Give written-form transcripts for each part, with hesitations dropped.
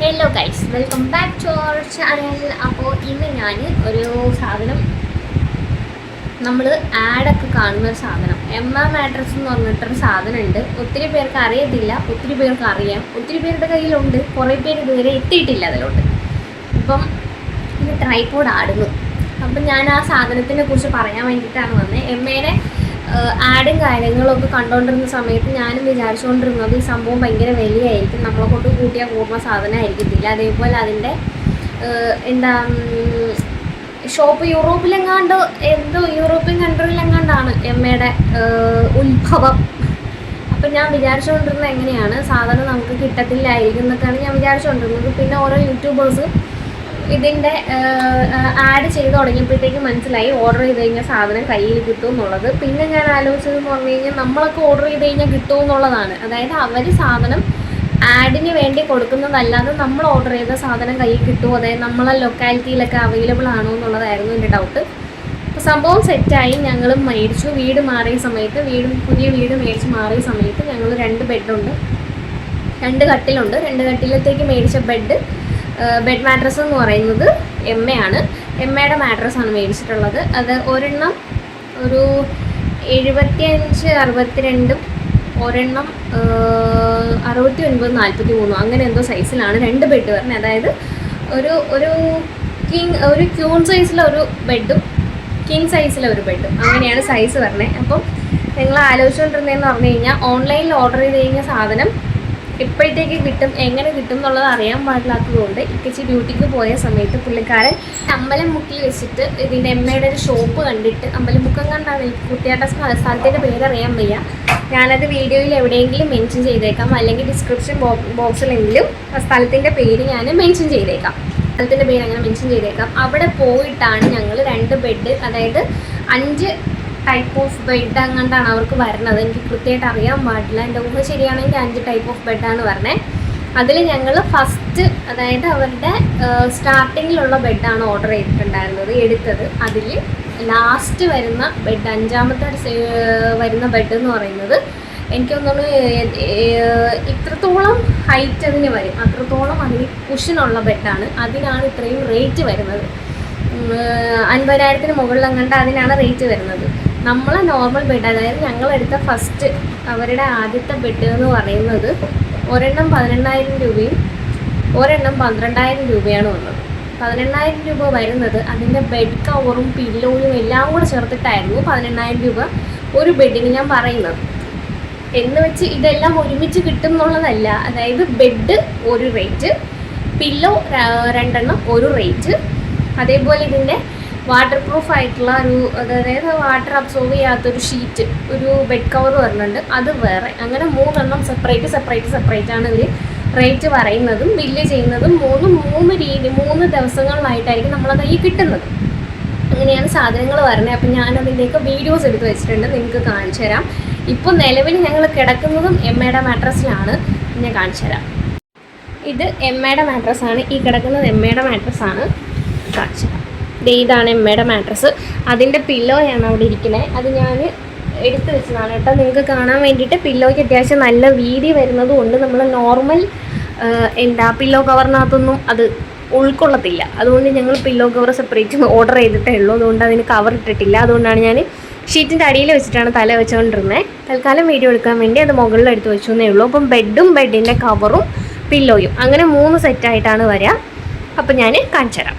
Hello guys, welcome back to our channel. അപ്പോൾ ഇന്ന് ഞാൻ ഒരു സാധനം, നമ്മൾ ആഡൊക്കെ കാണുന്ന ഒരു സാധനം, മാട്രസ് എന്ന് പറഞ്ഞിട്ടൊരു സാധനം ഉണ്ട്. ഒത്തിരി പേർക്ക് അറിയത്തില്ല, ഒത്തിരി പേർക്ക് അറിയാം, ഒത്തിരി പേരുടെ കയ്യിലുണ്ട്, കുറേ പേര് ഇതുവരെ എത്തിയിട്ടില്ല അതിലോട്ട്. അപ്പം ഇത് ട്രൈപോഡ് ആടുന്നു. അപ്പം ഞാൻ ആ സാധനത്തിനെ കുറിച്ച് പറയാൻ വേണ്ടിയിട്ടാണ് വന്നത്. എമ്മയുടെ ആഡും കാര്യങ്ങളൊക്കെ കണ്ടുകൊണ്ടിരുന്ന സമയത്ത് ഞാനും വിചാരിച്ചുകൊണ്ടിരുന്നത് ഈ സംഭവം ഭയങ്കര വലിയായിരിക്കും, നമ്മളെ കൊണ്ട് കൂട്ടിയാൽ കൂടുന്ന സാധനമായിരിക്കത്തില്ല. അതേപോലെ അതിൻ്റെ എന്താ ഷോപ്പ് യൂറോപ്യൻ കൺട്രിയിലെങ്ങാണ്ടാണ് എമ്മയുടെ ഉത്ഭവം. അപ്പം ഞാൻ വിചാരിച്ചുകൊണ്ടിരുന്നത് എങ്ങനെയാണ് സാധനം നമുക്ക് കിട്ടത്തില്ലായിരിക്കും എന്നൊക്കെയാണ് ഞാൻ വിചാരിച്ചുകൊണ്ടിരുന്നത്. പിന്നെ ഓരോ യൂട്യൂബേഴ്സ് ഇതിൻ്റെ ആഡ് ചെയ്ത് തുടങ്ങിയപ്പോഴത്തേക്കും മനസ്സിലായി ഓർഡർ ചെയ്ത് കഴിഞ്ഞാൽ സാധനം കയ്യിൽ കിട്ടും എന്നുള്ളത്. പിന്നെ ഞാൻ ആലോചിച്ചതെന്ന് പറഞ്ഞു കഴിഞ്ഞാൽ നമ്മളൊക്കെ ഓർഡർ ചെയ്ത് കഴിഞ്ഞാൽ കിട്ടും എന്നുള്ളതാണ്. അതായത് അവർ സാധനം ആഡിന് വേണ്ടി കൊടുക്കുന്നതല്ലാതെ നമ്മൾ ഓർഡർ ചെയ്ത സാധനം കയ്യിൽ കിട്ടുമോ, അതായത് നമ്മളെ ലൊക്കാലിറ്റിയിലൊക്കെ അവൈലബിൾ ആണോ എന്നുള്ളതായിരുന്നു എൻ്റെ ഡൗട്ട്. അപ്പോൾ സംഭവം സെറ്റായി, ഞങ്ങൾ മേടിച്ചു. വീട് മാറിയ സമയത്ത് പുതിയ വീട് മേടിച്ച് മാറിയ സമയത്ത് ഞങ്ങൾ 2 ബെഡുണ്ട്, 2 കട്ടിലുണ്ട്. 2 കട്ടിലത്തേക്ക് മേടിച്ച ബെഡ് മാട്രസ് എന്ന് പറയുന്നത് എമ്മയാണ്. എമ്മയുടെ മാട്രസാണ് മേടിച്ചിട്ടുള്ളത്. അത് ഒരെണ്ണം ഒരു 75-62, ഒരെണ്ണം 69-43, അങ്ങനെ എന്തോ സൈസിലാണ് 2 ബെഡ് വരുന്നത്. അതായത് ഒരു ക്യൂൺ സൈസിലെ ഒരു ബെഡും കിങ് സൈസിലെ ഒരു ബെഡും, അങ്ങനെയാണ് സൈസ് വരുന്നത്. അപ്പം നിങ്ങൾ ആലോചിച്ചുകൊണ്ടിരുന്നതെന്ന് പറഞ്ഞു കഴിഞ്ഞാൽ ഓൺലൈനിൽ ഓർഡർ ചെയ്ത് കഴിഞ്ഞ സാധനം എപ്പോഴത്തേക്ക് കിട്ടും, എങ്ങനെ കിട്ടും എന്നുള്ളത് അറിയാൻ പാടില്ലാത്തതുകൊണ്ട് ഇക്കച്ചി ഡ്യൂട്ടിക്ക് പോയ സമയത്ത് പുള്ളിക്കാരൻ അമ്പലമുക്കിൽ വെച്ചിട്ട് ഇതിൻ്റെ എമ്മയുടെ ഒരു ഷോപ്പ് കണ്ടിട്ട്, അമ്പലമുക്കം കണ്ടാണ് കുട്ടിയാട്ട സ്ഥലത്തിൻ്റെ പേരറിയാൻ വയ്യ, ഞാനത് വീഡിയോയിൽ എവിടെയെങ്കിലും മെൻഷൻ ചെയ്തേക്കാം, അല്ലെങ്കിൽ ഡിസ്ക്രിപ്ഷൻ ബോക്സിലെങ്കിലും സ്ഥലത്തിൻ്റെ പേര് ഞാൻ മെൻഷൻ ചെയ്തേക്കാം, സ്ഥലത്തിൻ്റെ പേര് അങ്ങനെ മെൻഷൻ ചെയ്തേക്കാം. അവിടെ പോയിട്ടാണ് ഞങ്ങൾ 2 ബെഡ്, അതായത് 5 ടൈപ്പ് ഓഫ് ബെഡ് അങ്ങോട്ടാണ് അവർക്ക് വരുന്നത്. എനിക്ക് കൃത്യമായിട്ട് അറിയാൻ പാടില്ല, എൻ്റെ ഊഹ ശരിയാണെങ്കിൽ 5 ടൈപ്പ് ഓഫ് ബെഡാണ് വരുന്നത്. അതിൽ ഞങ്ങൾ ഫസ്റ്റ്, അതായത് അവരുടെ സ്റ്റാർട്ടിങ്ങിലുള്ള ബെഡാണ് ഓർഡർ ചെയ്തിട്ടുണ്ടായിരുന്നത്, എടുത്തത്. അതിൽ ലാസ്റ്റ് വരുന്ന ബെഡ്, 5ാമത്തെ വരുന്ന ബെഡ് എന്ന് പറയുന്നത് എനിക്ക് തോന്നുന്നു ഇത്രത്തോളം ഹൈറ്റ് അതിന് വരും, അത്രത്തോളം അതിന് കുഷനുള്ള ബെഡാണ്. അതിനാണ് ഇത്രയും റേറ്റ് വരുന്നത്. 50,000-ന് മുകളിലെങ്ങാണ്ട് അതിനാണ് റേറ്റ് വരുന്നത്. നമ്മളെ നോർമൽ ബെഡ്, അതായത് ഞങ്ങളെടുത്ത ഫസ്റ്റ് അവരുടെ ആദ്യത്തെ ബെഡ് എന്ന് പറയുന്നത് ഒരെണ്ണം 18,000 രൂപയും ഒരെണ്ണം 12,000 രൂപയാണ് വന്നത്. 18,000 രൂപ വരുന്നത് അതിൻ്റെ ബെഡ് കവറും പില്ലോയും എല്ലാം കൂടെ ചേർത്തിട്ടായിരുന്നു 18,000 രൂപ ഒരു ബെഡിന് ഞാൻ പറയുന്നത്. എന്ന് വെച്ച് ഇതെല്ലാം ഒരുമിച്ച് കിട്ടും എന്നുള്ളതല്ല. അതായത് ബെഡ് ഒരു റേറ്റ്, പില്ലോ 2 എണ്ണം ഒരു റേറ്റ്, അതേപോലെ ഇതിൻ്റെ വാട്ടർ പ്രൂഫ് ആയിട്ടുള്ള അതായത് വാട്ടർ അബ്സോർവ് ചെയ്യാത്തൊരു ഷീറ്റ്, ഒരു ബെഡ് കവർ വരുന്നുണ്ട്, അത് വേറെ. അങ്ങനെ 3 എണ്ണം സെപ്പറേറ്റ് ആണ് ഇവർ റേറ്റ് പറയുന്നതും ബില്ല് ചെയ്യുന്നതും. 3 ദിവസങ്ങളിലായിട്ടായിരിക്കും നമ്മളത് ഈ കിട്ടുന്നത്. അങ്ങനെയാണ് സാധനങ്ങൾ വരുന്നത്. അപ്പം ഞാനതിൻ്റെയൊക്കെ വീഡിയോസ് എടുത്ത് വെച്ചിട്ടുണ്ട്, നിങ്ങൾക്ക് കാണിച്ചു തരാം. ഇപ്പോൾ നിലവിൽ ഞങ്ങൾ കിടക്കുന്നതും എമ്മയുടെ മാട്രസിലാണ്, ഞാൻ കാണിച്ചു തരാം. ഇത് എമ്മയുടെ മാട്രസാണ്, ഈ കിടക്കുന്നത് എമ്മയുടെ മാട്രസാണ്, കാണിച്ചു തരാം. ഇതാണ് എമ്മയുടെ മാട്രസ്. അതിൻ്റെ പില്ലോയാണ് അവിടെ ഇരിക്കുന്നത്. അത് ഞാൻ എടുത്ത് വെച്ചതാണ് കേട്ടോ, നിങ്ങൾക്ക് കാണാൻ വേണ്ടിയിട്ട്. പില്ലോയ്ക്ക് അത്യാവശ്യം നല്ല വീതി വരുന്നത് കൊണ്ട് നമ്മൾ നോർമൽ പില്ലോ കവറിനകത്തൊന്നും അത് ഉൾക്കൊള്ളത്തില്ല. അതുകൊണ്ട് ഞങ്ങൾ പില്ലോ കവർ സെപ്പറേറ്റ് ഓർഡർ ചെയ്തിട്ടേ ഉള്ളൂ. അതുകൊണ്ട് അതിന് കവർ ഇട്ടിട്ടില്ല. അതുകൊണ്ടാണ് ഞാൻ ഷീറ്റിൻ്റെ അടിയിൽ വെച്ചിട്ടാണ് തല വെച്ചുകൊണ്ടിരുന്നത്. തൽക്കാലം വീഡിയോ എടുക്കാൻ വേണ്ടി അത് മുകളിൽ എടുത്ത് വെച്ചു എന്നേ ഉള്ളൂ. അപ്പം ബെഡും ബെഡിൻ്റെ കവറും പില്ലോയും അങ്ങനെ 3 സെറ്റായിട്ടാണ് വരിക. അപ്പം ഞാൻ കാണിച്ചു തരാം.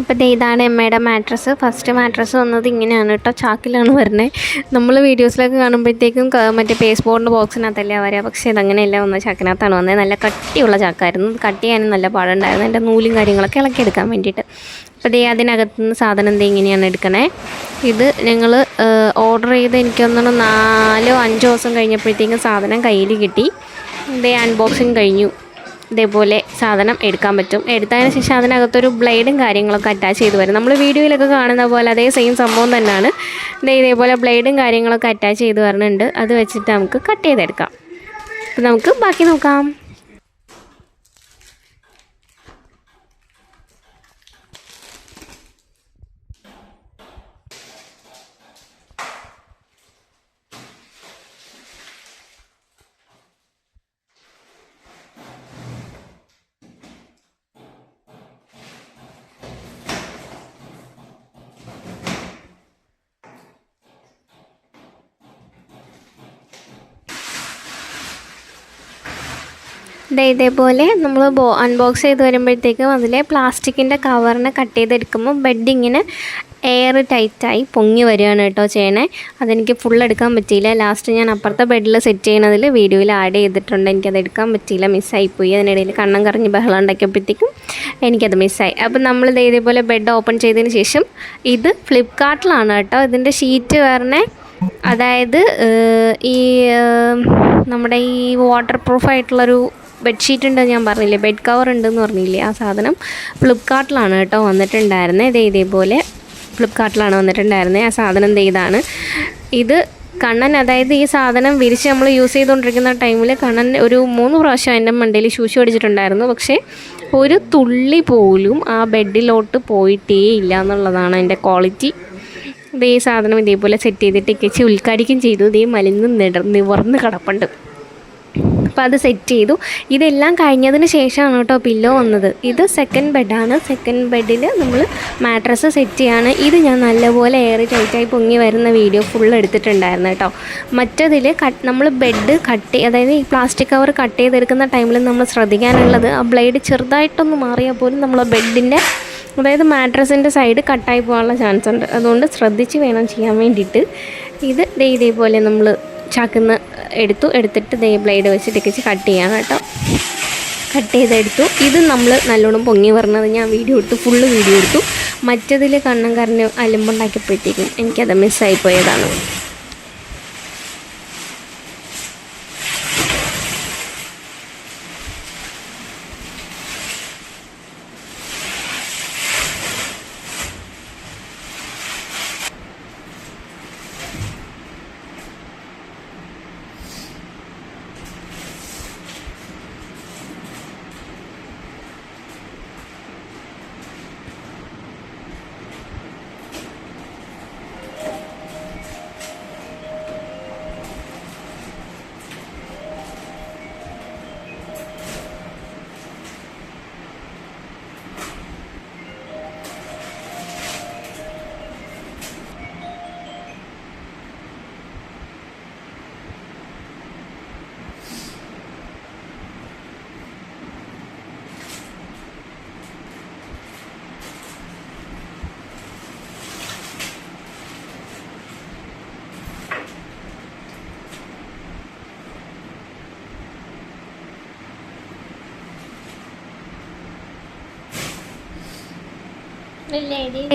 അപ്പോൾ ഇതാണ് എമ്മയുടെ മാട്രസ്. ഫസ്റ്റ് മാട്രസ് വന്നത് ഇങ്ങനെയാണ് കേട്ടോ, ചാക്കിലാണ് വരുന്നത്. നമ്മൾ വീഡിയോസിലൊക്കെ കാണുമ്പോഴത്തേക്കും മറ്റേ പേസ്റ്റ് ബോർഡിൻ്റെ ബോക്സിനകത്തല്ലേ വരിക, പക്ഷേ ഇതങ്ങനെയല്ല വന്നത്, ചാക്കിനകത്താണ് വന്നത്. നല്ല കട്ടിയുള്ള ചാക്കായിരുന്നു, കട്ട് ചെയ്യാനും നല്ല പാടുണ്ടായിരുന്നു, എൻ്റെ നൂലും കാര്യങ്ങളൊക്കെ ഇളക്കിയെടുക്കാൻ വേണ്ടിയിട്ട്. അപ്പോൾ അതിനകത്തുനിന്ന് സാധനം ഇങ്ങനെയാണ് എടുക്കണേ. ഇത് ഞങ്ങൾ ഓർഡർ ചെയ്ത് എനിക്കൊന്നും 4-5 ദിവസം കഴിഞ്ഞപ്പോഴത്തേക്കും സാധനം കയ്യിൽ കിട്ടി. അൺബോക്സിങ് കഴിഞ്ഞു. ഇതേപോലെ സാധനം എടുക്കാൻ പറ്റും. എടുത്തതിന് ശേഷം അതിനകത്തൊരു ബ്ലേഡും കാര്യങ്ങളൊക്കെ അറ്റാച്ച് ചെയ്ത് വരും. നമ്മൾ വീഡിയോയിലൊക്കെ കാണുന്ന പോലെ അതേ സെയിം സംഭവം തന്നെയാണ്. ഇതേപോലെ ബ്ലേഡും കാര്യങ്ങളൊക്കെ അറ്റാച്ച് ചെയ്ത് വരുന്നുണ്ട്. അത് വെച്ചിട്ട് നമുക്ക് കട്ട് ചെയ്തെടുക്കാം. അപ്പോൾ നമുക്ക് ബാക്കി നോക്കാം. ഇതേപോലെ നമ്മൾ അൺബോക്സ് ചെയ്ത് വരുമ്പോഴത്തേക്കും അതിലെ പ്ലാസ്റ്റിക്കിൻ്റെ കവറിനെ കട്ട് ചെയ്തെടുക്കുമ്പോൾ ബെഡ് ഇങ്ങനെ എയർ ടൈറ്റായി പൊങ്ങി വരികയാണ് കേട്ടോ ചെയ്യണേ. അതെനിക്ക് ഫുൾ എടുക്കാൻ പറ്റിയില്ല. ലാസ്റ്റ് ഞാൻ അപ്പുറത്തെ ബെഡിൽ സെറ്റ് ചെയ്യണതിൽ വീഡിയോയിൽ ആഡ് ചെയ്തിട്ടുണ്ട്. എനിക്കത് എടുക്കാൻ പറ്റിയില്ല, മിസ്സായിപ്പോയി. അതിനിടയിൽ കണ്ണം കറങ്ങി ബഹളം ഉണ്ടാക്കിയപ്പോഴത്തേക്കും എനിക്കത് മിസ്സായി. അപ്പം നമ്മൾ ഇതേപോലെ ബെഡ് ഓപ്പൺ ചെയ്തതിന് ശേഷം ഇത് ഫ്ലിപ്കാർട്ടിലാണ് കേട്ടോ. ഇതിൻ്റെ ഷീറ്റ് വരണേ, അതായത് ഈ നമ്മുടെ ഈ വാട്ടർ പ്രൂഫായിട്ടുള്ളൊരു ബെഡ്ഷീറ്റ് ഉണ്ട് ഞാൻ പറഞ്ഞില്ലേ, ബെഡ് കവർ ഉണ്ടെന്ന് പറഞ്ഞില്ലേ, ആ സാധനം ഫ്ലിപ്കാർട്ടിലാണ് കേട്ടോ വന്നിട്ടുണ്ടായിരുന്നത്. ഇതേപോലെ ഫ്ലിപ്കാർട്ടിലാണ് വന്നിട്ടുണ്ടായിരുന്നത്. ആ സാധനം ഇതാണ്. ഇത് കണ്ണൻ, അതായത് ഈ സാധനം വിരിച്ച് നമ്മൾ യൂസ് ചെയ്തുകൊണ്ടിരിക്കുന്ന ടൈമിൽ കണ്ണൻ ഒരു 3 പ്രാവശ്യം എൻ്റെ മണ്ടയിൽ ശൂശു അടിച്ചിട്ടുണ്ടായിരുന്നു. പക്ഷേ ഒരു തുള്ളി പോലും ആ ബെഡിലോട്ട് പോയിട്ടേ ഇല്ല എന്നുള്ളതാണ് അതിൻ്റെ ക്വാളിറ്റി. ഈ സാധനം ഇതേപോലെ സെറ്റ് ചെയ്തിട്ട് കെച്ച് ഉദ്ഘാടിക്കുകയും ചെയ്തു. ഇതേ മലിന്ന് നിവർന്ന് കിടപ്പുണ്ട്. അപ്പോൾ അത് സെറ്റ് ചെയ്തു. ഇതെല്ലാം കഴിഞ്ഞതിന് ശേഷമാണ് കേട്ടോ പില്ലോ വന്നത്. ഇത് സെക്കൻഡ് ബെഡാണ്. സെക്കൻഡ് ബെഡിൽ നമ്മൾ മാട്രസ് സെറ്റ് ചെയ്യാണ്. ഇത് ഞാൻ നല്ലപോലെ എയർ ടൈറ്റായി പൊങ്ങി വരുന്ന വീഡിയോ ഫുൾ എടുത്തിട്ടുണ്ടായിരുന്നു കേട്ടോ. മറ്റതിൽ നമ്മൾ ബെഡ് അതായത് ഈ പ്ലാസ്റ്റിക് കവർ കട്ട് ചെയ്തെടുക്കുന്ന ടൈമിൽ നമ്മൾ ശ്രദ്ധിക്കാനുള്ളത്, ആ ബ്ലേഡ് ചെറുതായിട്ടൊന്ന് മാറിയാൽ പോലും നമ്മൾ ബെഡിൻ്റെ, അതായത് മാട്രസിൻ്റെ സൈഡ് കട്ടായി പോകാനുള്ള ചാൻസ് ഉണ്ട്. അതുകൊണ്ട് ശ്രദ്ധിച്ച് വേണം ചെയ്യാൻ വേണ്ടിയിട്ട്. ഇത് ഇതേപോലെ നമ്മൾ ചാക്കുന്ന എടുത്തിട്ട് ബ്ലേഡ് വെച്ചിട്ട് കട്ട് ചെയ്യാം കേട്ടോ. കട്ട് ചെയ്തെടുത്തു. ഇത് നമ്മൾ നല്ലോണം പൊങ്ങി വരുന്നത് ഞാൻ വീഡിയോ എടുത്തു, ഫുള്ള് വീഡിയോ എടുത്തു. മറ്റതിൽ കണ്ണം കരഞ്ഞ് അലമ്പുണ്ടാക്കിയപ്പോഴത്തേക്കും എനിക്കത് മിസ്സായി പോയതാണ്.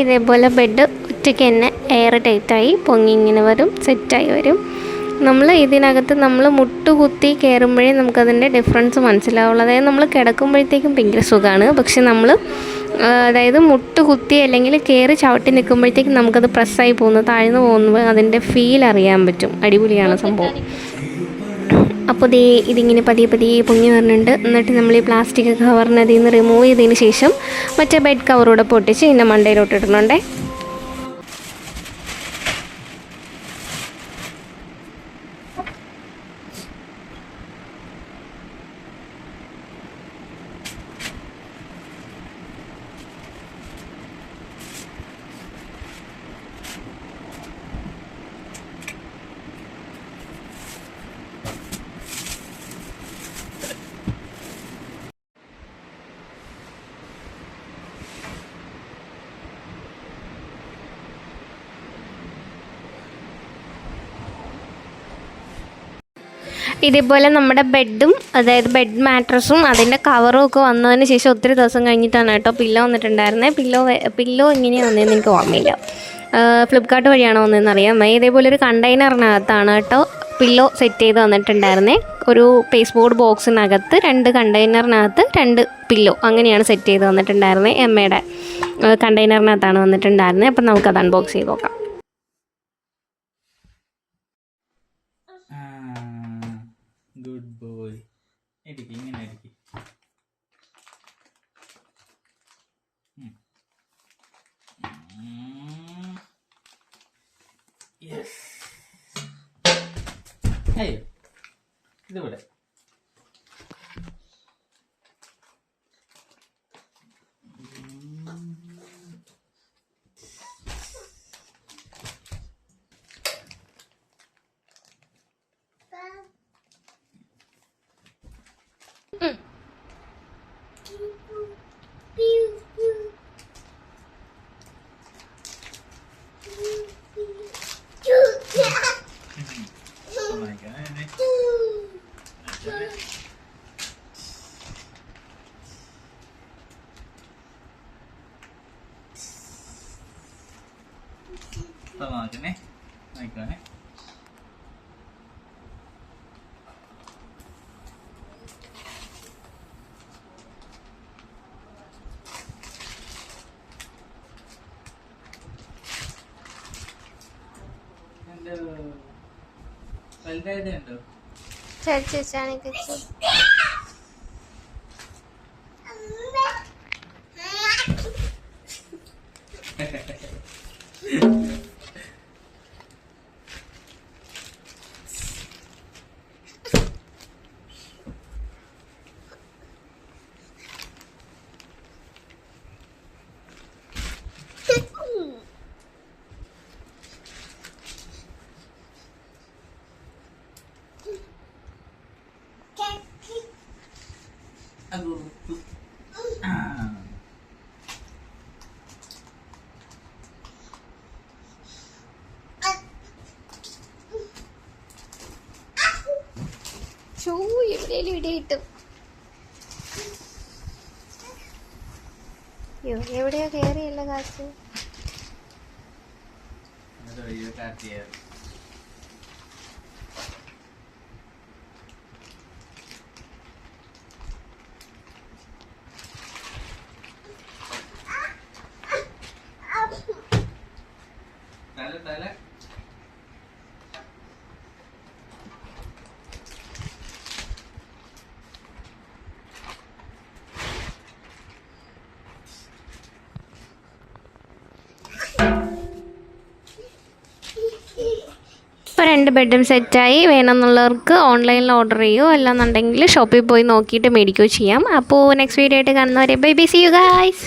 ഇതേപോലെ ബെഡ് ഒറ്റയ്ക്ക് തന്നെ എയർ ടൈറ്റായി പൊങ്ങി ഇങ്ങനെ വരും, സെറ്റായി വരും. നമ്മൾ ഇതിനകത്ത് നമ്മൾ മുട്ടുകുത്തി കയറുമ്പോഴേ നമുക്കതിൻ്റെ ഡിഫറൻസ് മനസ്സിലാവുള്ളൂ. അതായത് നമ്മൾ കിടക്കുമ്പോഴത്തേക്കും ഭയങ്കര സുഖമാണ്. പക്ഷെ നമ്മൾ അതായത് മുട്ടുകുത്തി അല്ലെങ്കിൽ കയറി ചവിട്ടി നിൽക്കുമ്പോഴത്തേക്കും നമുക്കത് പ്രസ്സായി പോകുന്നു, താഴ്ന്നു പോകുമ്പോൾ അതിൻ്റെ ഫീൽ അറിയാൻ പറ്റും. അടിപൊളിയാണ് സംഭവം. അപ്പോൾ ഇതിങ്ങനെ പതിയെ പൊങ്ങി വരുന്നുണ്ട്. എന്നിട്ട് നമ്മൾ ഈ പ്ലാസ്റ്റിക് കവറിന് അതിൽ നിന്ന് റിമൂവ് ചെയ്തതിന് ശേഷം മറ്റേ ബെഡ് കവറൂടെ പൊട്ടിച്ച് ഇതിൻ്റെ മണ്ടയിലോട്ട് ഇടുന്നുണ്ടേ. ഇതേപോലെ നമ്മുടെ ബെഡും, അതായത് ബെഡ് മാട്രസും അതിൻ്റെ കവറും ഒക്കെ വന്നതിന് ശേഷം ഒത്തിരി ദിവസം കഴിഞ്ഞിട്ടാണ് കേട്ടോ പില്ലോ വന്നിട്ടുണ്ടായിരുന്നത്. പില്ലോ എങ്ങനെയാണ് വന്നതെന്ന് എനിക്ക് ഓർമ്മയില്ല, ഫ്ലിപ്കാർട്ട് വഴിയാണോ വന്നതെന്ന് അറിയാം. ഇതേപോലെ ഒരു കണ്ടെയ്നറിനകത്താണ് കേട്ടോ പില്ലോ സെറ്റ് ചെയ്ത് വന്നിട്ടുണ്ടായിരുന്നേ. ഒരു പേസ്റ്റ് ബോർഡ് ബോക്സിനകത്ത് 2 കണ്ടെയ്നറിനകത്ത് 2 പില്ലോ, അങ്ങനെയാണ് സെറ്റ് ചെയ്ത് വന്നിട്ടുണ്ടായിരുന്നത്. എമ്മയുടെ കണ്ടെയ്നറിനകത്താണ് വന്നിട്ടുണ്ടായിരുന്നത്. അപ്പം നമുക്കത് അൺബോക്സ് ചെയ്ത് നോക്കാം. Good boy. ഇങ്ങനെ ഇരിക്കും. യെസ്. അയ്യോ, ഇതിവിടെ നോക്കണേ നോക്കണേ. വലുതായതുണ്ടോ? ചേച്ചാണെങ്കിൽ എവിടെയും ഇവിടെ കിട്ടും. അയ്യോ എവിടെയോ കയറിയല്ല കാറ്റ്. തല ഇപ്പോൾ 2 ബെഡും സെറ്റായി. വേണമെന്നുള്ളവർക്ക് ഓൺലൈനിൽ ഓർഡർ ചെയ്യുമോ അല്ലാന്നുണ്ടെങ്കിൽ ഷോപ്പിൽ പോയി നോക്കിയിട്ട് മേടിക്കുകയോ ചെയ്യാം. അപ്പോൾ നെക്സ്റ്റ് വീഡിയോ ആയിട്ട് കാണുന്നവരെ bye bye, see you guys.